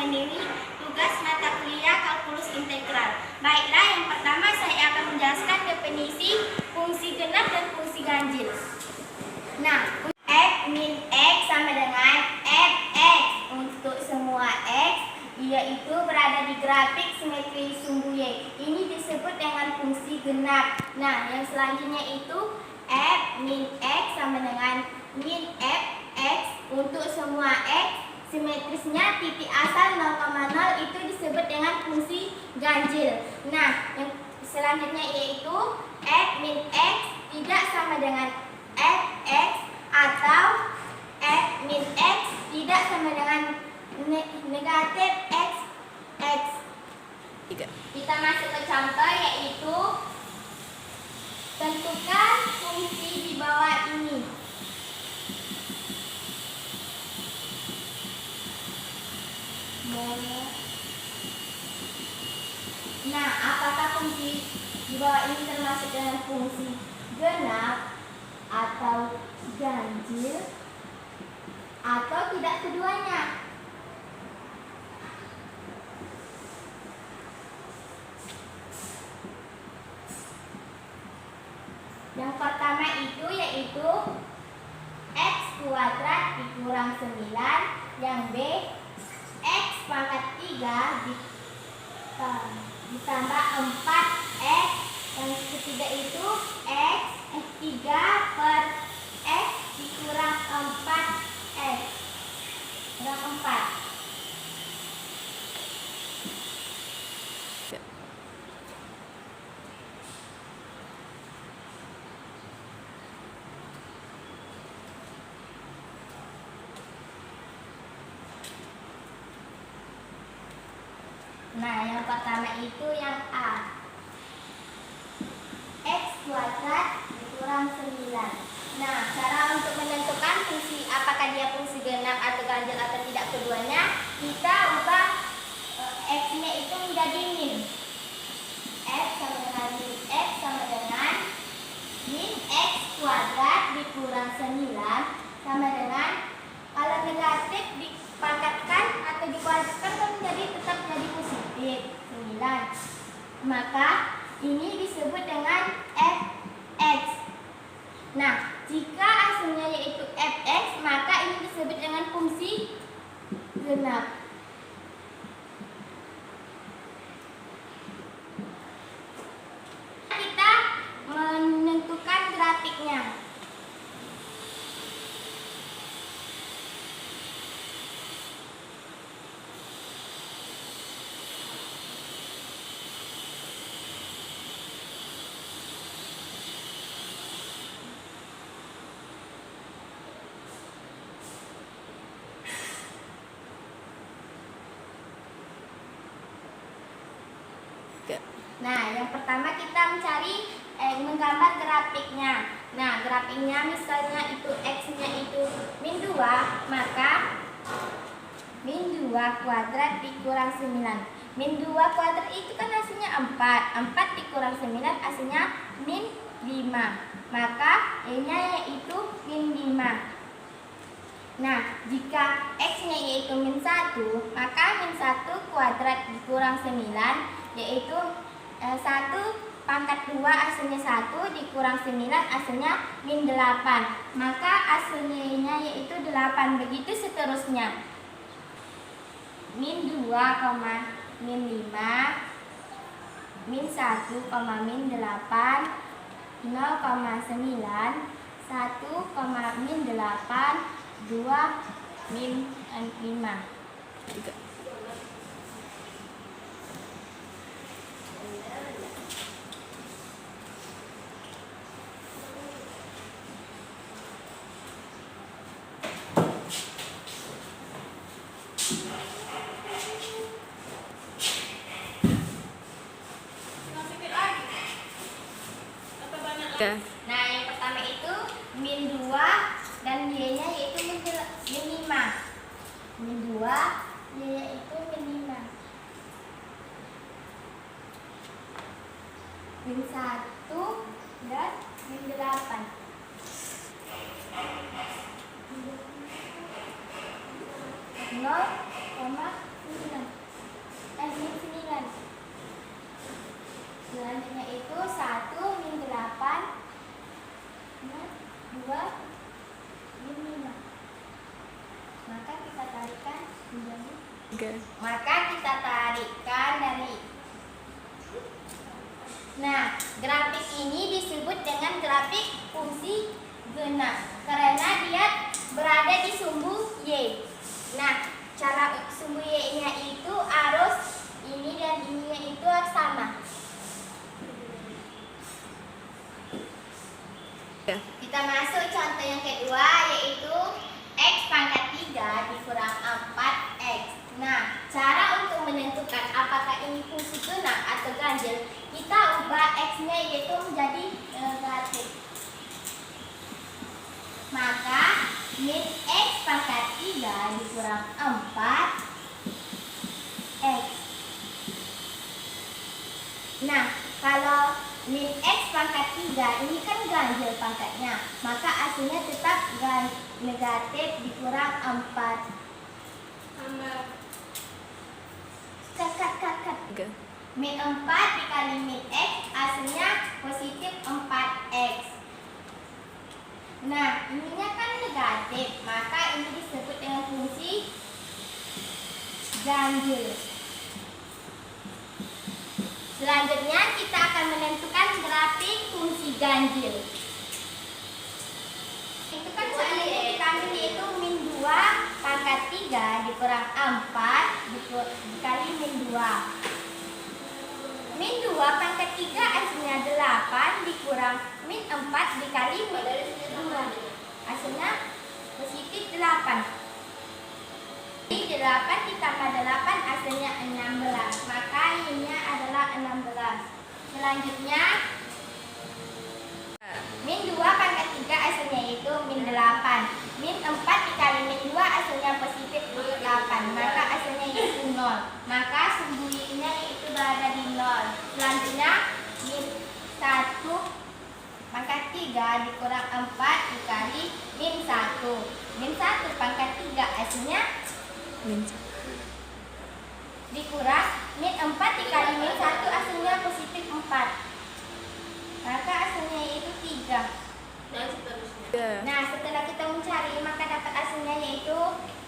memenuhi tugas mata kuliah kalkulus integral. Baiklah, yang pertama saya akan menjelaskan definisi fungsi genap dan fungsi ganjil. Nah, f min x sama dengan fx untuk semua x, yaitu berada di grafik simetri sumbu y. Ini disebut dengan fungsi genap. Nah, yang selanjutnya itu f min x sama dengan min fx untuk semua x, simetrisnya titik asal 0,0, itu disebut dengan fungsi ganjil. Nah, yang selanjutnya yaitu f min x tidak sama dengan fx atau f min x tidak sama dengan negatif x. Kita masuk ke contoh, yaitu tentukan fungsi di bawah ini. Nah, apakah fungsi di bawah ini termasuk dengan fungsi genap atau ganjil atau tidak keduanya? Yang pertama itu yaitu x kuadrat dikurang 9, yang b x pangkat 3 ditambah 4x, yang ketiga itu x 3 per x dikurang 4x kurang 4. Nah, yang pertama itu yang A, x kuadrat dikurang 9. Nah, cara untuk menentukan fungsi apakah dia fungsi genap atau ganjil atau tidak keduanya, kita ubah x-nya itu menjadi min. X sama dengan min x sama dengan min x kuadrat dikurang 9 sama dengan, kalau negatif dipangkatkan atau dikuadratkan kan tetap jadi positif 9. Maka ini disebut dengan fx. Nah, jika hasilnya yaitu fx, maka ini disebut dengan fungsi genap. Kita menentukan grafiknya. Nah, yang pertama kita menggambar grafiknya. Nah, grafiknya misalnya itu x-nya itu min 2, maka min 2 kuadrat dikurang 9. Min 2 kuadrat itu kan hasilnya 4. 4 dikurang 9 hasilnya min 5. Maka e-nya yaitu min 5. Nah, jika x-nya yaitu min 1, maka min 1 kuadrat dikurang 9 yaitu 1 pangkat 2 hasilnya 1 dikurang 9 hasilnya min 8. Maka hasilnya yaitu 8. Begitu seterusnya. Min 2, min 5, min 1, min 8, 0,9, 1, min 8, 2, min 5. Nah, yang pertama itu min 2 dan y-nya yaitu min 5. Min 2, y-nya itu min 5. Min 1 dan min 8. Nol min 9. Selanjutnya itu 1 min 8, 2 min 5. Maka kita tarikan menjadi 3. Maka kita tarikan dari. Nah, grafik ini disebut dengan grafik fungsi genap karena dia berada di sumbu Y. Nah, cara sumbu Y-nya itu arus ini dan ininya itu harus sama. Kita masuk contoh yang kedua, yaitu X pangkat 3 dikurang 4X. Nah, cara untuk menentukan apakah ini fungsi genap atau ganjil, kita ubah X-nya yaitu menjadi negatif. Maka min X pangkat 3 dikurang 4X. Nah, kalau min X pangkat 3 ini kan ganjil pangkatnya, maka hasilnya tetap negatif dikurang 4. Cut. Min 4 dikali min X hasilnya positif 4X. Nah, ininya kan negatif, maka ini disebut dengan fungsi ganjil. Selanjutnya kita akan menentukan grafik fungsi ganjil. Itu kan soal yang kita ambil yaitu min 2 pangkat 3 dikurang 4 dikali min 2. Min 2 pangkat 3 hasilnya 8 dikurang min 4 dikali min 2. Hasilnya positif 8. Jadi 8 ditambah 8 hasilnya 16. Maka ini adalah 16. Selanjutnya min 2 pangkat 3 hasilnya itu min 8. Min 4 dikali min 2 hasilnya positif 8. Maka hasilnya itu 0. Maka sumbunya itu berada di 0. Selanjutnya min 1 pangkat 3 dikurang 4 dikali min 1. Min 1 pangkat 3 hasilnya Min dikurang min 4 dikali min 1 hasilnya positif 4. Maka hasilnya itu 3. Dan seterusnya. Nah, setelah kita mencari maka dapat hasilnya yaitu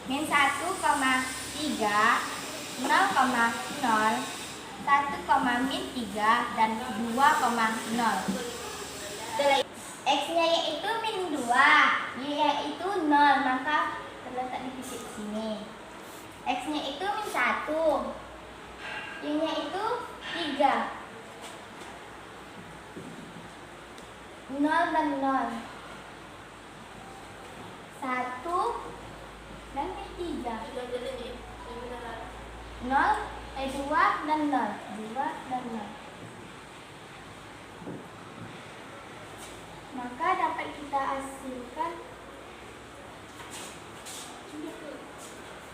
min 1,3, 0,0, 1, min 3 dan 2,0. X-nya yaitu min 2, Y yaitu 0, maka terletak di titik sini. X-nya itu min 1, Y-nya itu 3. 0 dan 0. 1 dan min 3. 2 dan 0. 2 dan 0. Maka dapat kita hasilkan.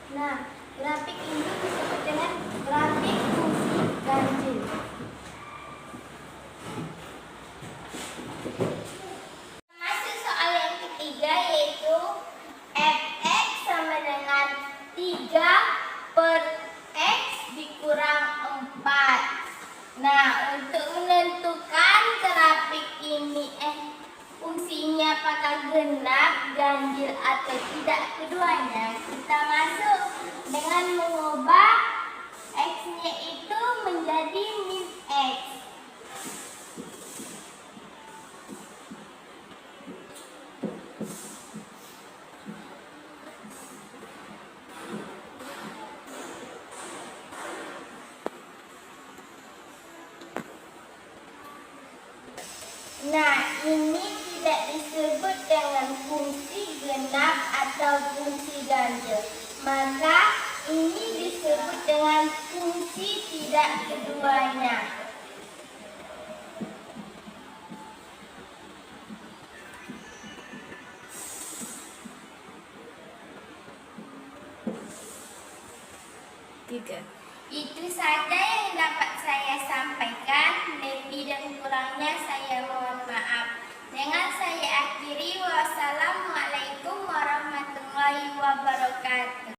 Nah, grafik ini disebut dengan grafik fungsi ganjil. Masuk soal yang ketiga yaitu fx sama dengan 3/x dikurang 4. Nah, untuk menentukan grafik ini fungsinya apakah genap, ganjil atau tidak keduanya, kita masuk dengan mengubah x-nya itu menjadi min x. Nah, ini tidak disebut dengan fungsi genap atau fungsi ganjil. Maka ini disebut dengan fungsi tidak keduanya. Itu saja yang dapat saya sampaikan. Lebih dan kurangnya saya mohon maaf. Dengan saya akhiri, wassalamualaikum warahmatullahi wabarakatuh.